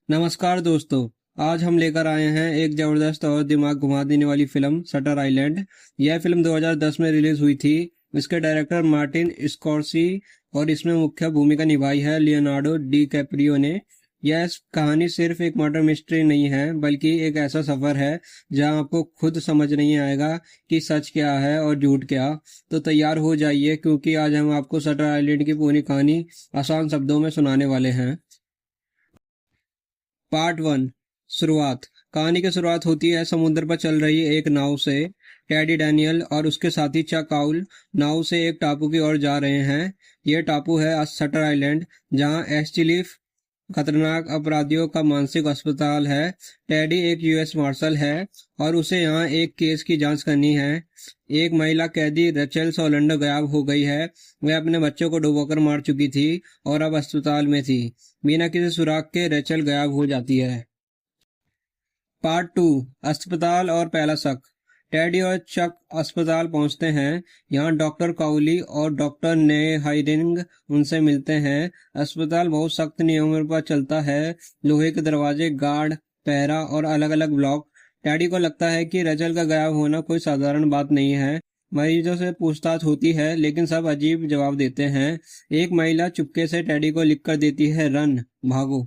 नमस्कार दोस्तों। आज हम लेकर आए हैं एक ज़बरदस्त और दिमाग घुमा देने वाली फिल्म शटर आइलैंड। यह फिल्म 2010 में रिलीज हुई थी। इसके डायरेक्टर मार्टिन स्कॉर्सी और इसमें मुख्य भूमिका निभाई है लियोनार्डो डी कैप्रियो ने। यह कहानी सिर्फ एक मर्डर मिस्ट्री नहीं है, बल्कि एक ऐसा सफर है जहां आपको खुद समझ नहीं आएगा कि सच क्या है और झूठ क्या। तो तैयार हो जाइए, क्योंकि आज हम आपको शटर आइलैंड की पूरी कहानी आसान शब्दों में सुनाने वाले हैं। Part one. शुरुआत। कहानी की शुरुआत होती है समुद्र पर चल रही एक नाव से। टेडी डैनियल और उसके साथी चक आउल नाव से एक टापू की ओर जा रहे हैं। यह टापू है शटर आइलैंड, जहां एस्टिलिफ खतरनाक अपराधियों का मानसिक अस्पताल है। टेडी एक यूएस मार्शल है और उसे यहाँ एक केस की जांच करनी है। एक महिला कैदी रेचल सोलंडो गायब हो गई है। वह अपने बच्चों को डुबोकर मार चुकी थी और अब अस्पताल में थी। बिना किसी सुराग के रेचल गायब हो जाती है। Part two. अस्पताल और पहला शक। टेडी और चक अस्पताल पहुंचते हैं। यहाँ डॉक्टर काउली और डॉक्टर ने हाइडिंग उनसे मिलते हैं। अस्पताल बहुत सख्त नियमों पर चलता है। लोहे के दरवाजे, गार्ड, पहरा और अलग अलग ब्लॉक। टेडी को लगता है कि रेचल का गायब होना कोई साधारण बात नहीं है। मरीजों से पूछताछ होती है, लेकिन सब अजीब जवाब देते हैं। एक महिला चुपके से टेडी को लिखकर देती है, रन, भागो।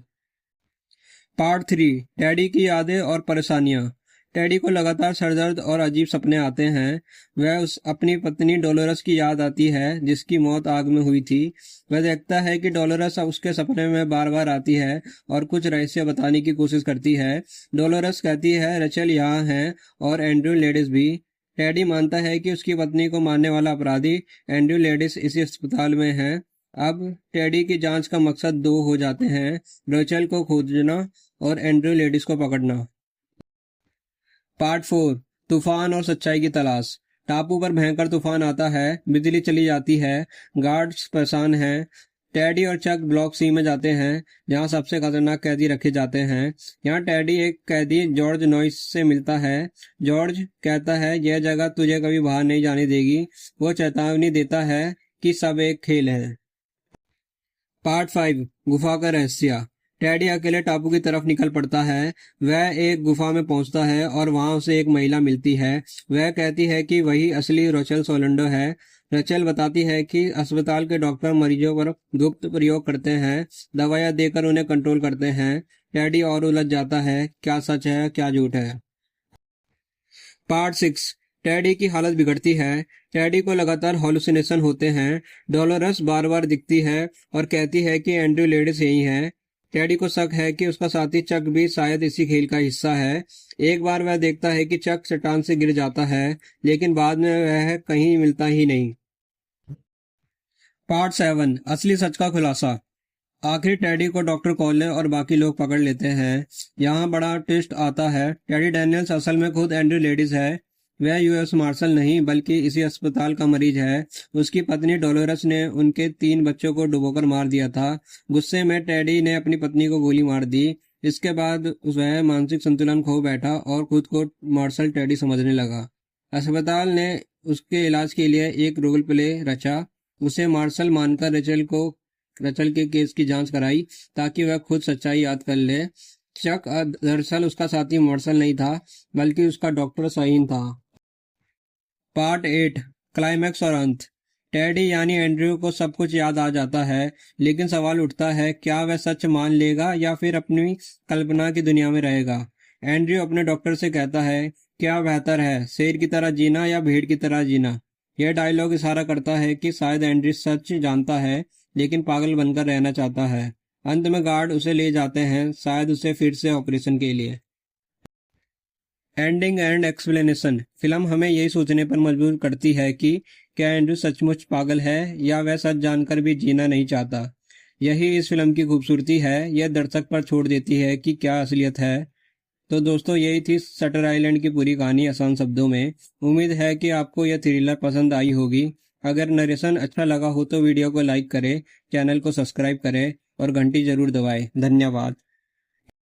Part three. टेडी की यादें और परेशानियां। टेडी को लगातार सरदर्द और अजीब सपने आते हैं। वह उस अपनी पत्नी डोलोरस की याद आती है, जिसकी मौत आग में हुई थी। वह देखता है कि डोलोरस उसके सपने में बार बार आती है और कुछ रहस्य बताने की कोशिश करती है। डोलोरस कहती है रेचल यहाँ है और एंड्रयू लेडिस भी। टेडी मानता है कि उसकी पत्नी को मारने वाला अपराधी एंड्रयू लेडिस इसी अस्पताल में है। अब टेडी की जांच का मकसद दो हो जाते हैं, रेचल को खोजना और एंड्रयू लेडिस को पकड़ना। Part four. तूफान और सच्चाई की तलाश। टापू पर भयंकर तूफान आता है। बिजली चली जाती है। गार्ड्स परेशान हैं। टेडी और चक ब्लॉक सी में जाते हैं, जहां सबसे खतरनाक कैदी रखे जाते हैं। यहाँ टेडी एक कैदी जॉर्ज नॉइस से मिलता है। जॉर्ज कहता है, यह जगह तुझे कभी बाहर नहीं जाने देगी। वो चेतावनी देता है कि सब एक खेल है। Part five. गुफा का रहस्य। टेडी अकेले टापू की तरफ निकल पड़ता है। वह एक गुफा में पहुंचता है और वहां उसे एक महिला मिलती है। वह कहती है कि वही असली रेचल सोलंडो है। रेचल बताती है कि अस्पताल के डॉक्टर मरीजों पर गुप्त प्रयोग करते हैं, दवाइयां देकर उन्हें कंट्रोल करते हैं। टेडी और उलझ जाता है, क्या सच है क्या झूठ है। Part six. टेडी की हालत बिगड़ती है। टेडी को लगातार हॉलुसिनेशन होते हैं। डोलोरस बार बार दिखती है और कहती है कि एंड्रयू लेडिस यही है। टेडी को शक है कि उसका साथी चक भी शायद इसी खेल का हिस्सा है। एक बार वह देखता है कि चक चट्टान से गिर जाता है, लेकिन बाद में वह कहीं मिलता ही नहीं। Part seven. असली सच का खुलासा। आखिर टेडी को डॉक्टर कॉले और बाकी लोग पकड़ लेते हैं। यहाँ बड़ा ट्विस्ट आता है। टेडी डैनियल्स असल में खुद एंड्रयू लेडिस है। वह यूएस मार्शल नहीं, बल्कि इसी अस्पताल का मरीज है। उसकी पत्नी डोलोरस ने उनके 3 बच्चों को डुबोकर मार दिया था। गुस्से में टेडी ने अपनी पत्नी को गोली मार दी। इसके बाद वह मानसिक संतुलन खो बैठा और खुद को मार्शल टेडी समझने लगा। अस्पताल ने उसके इलाज के लिए एक रोल प्ले रचा। उसे मार्शल मानकर रेचल के केस की जांच कराई, ताकि वह खुद सच्चाई याद कर ले। चक दरअसल उसका साथी मार्शल नहीं था, बल्कि उसका डॉक्टर शाहीन था। पार्ट 8। क्लाइमैक्स और अंत। टेडी यानी एंड्रयू को सब कुछ याद आ जाता है, लेकिन सवाल उठता है, क्या वह सच मान लेगा या फिर अपनी कल्पना की दुनिया में रहेगा। एंड्रयू अपने डॉक्टर से कहता है, क्या बेहतर है, शेर की तरह जीना या भेड़ की तरह जीना। यह डायलॉग इशारा करता है कि शायद एंड्रयू सच जानता है, लेकिन पागल बनकर रहना चाहता है। अंत में गार्ड उसे ले जाते हैं, शायद उसे फिर से ऑपरेशन के लिए। Ending and explanation. फिल्म हमें यही सोचने पर मजबूर करती है कि क्या एंड्रयू सचमुच पागल है या वह सच जानकर भी जीना नहीं चाहता। यही इस फिल्म की खूबसूरती है। यह दर्शक पर छोड़ देती है कि क्या असलियत है। तो दोस्तों, यही थी शटर आइलैंड की पूरी कहानी आसान शब्दों में। उम्मीद है कि आपको यह थ्रिलर पसंद आई होगी। अगर नरेशन अच्छा लगा हो तो वीडियो को लाइक करें, चैनल को सब्सक्राइब करें और घंटी जरूर दबाएं। धन्यवाद।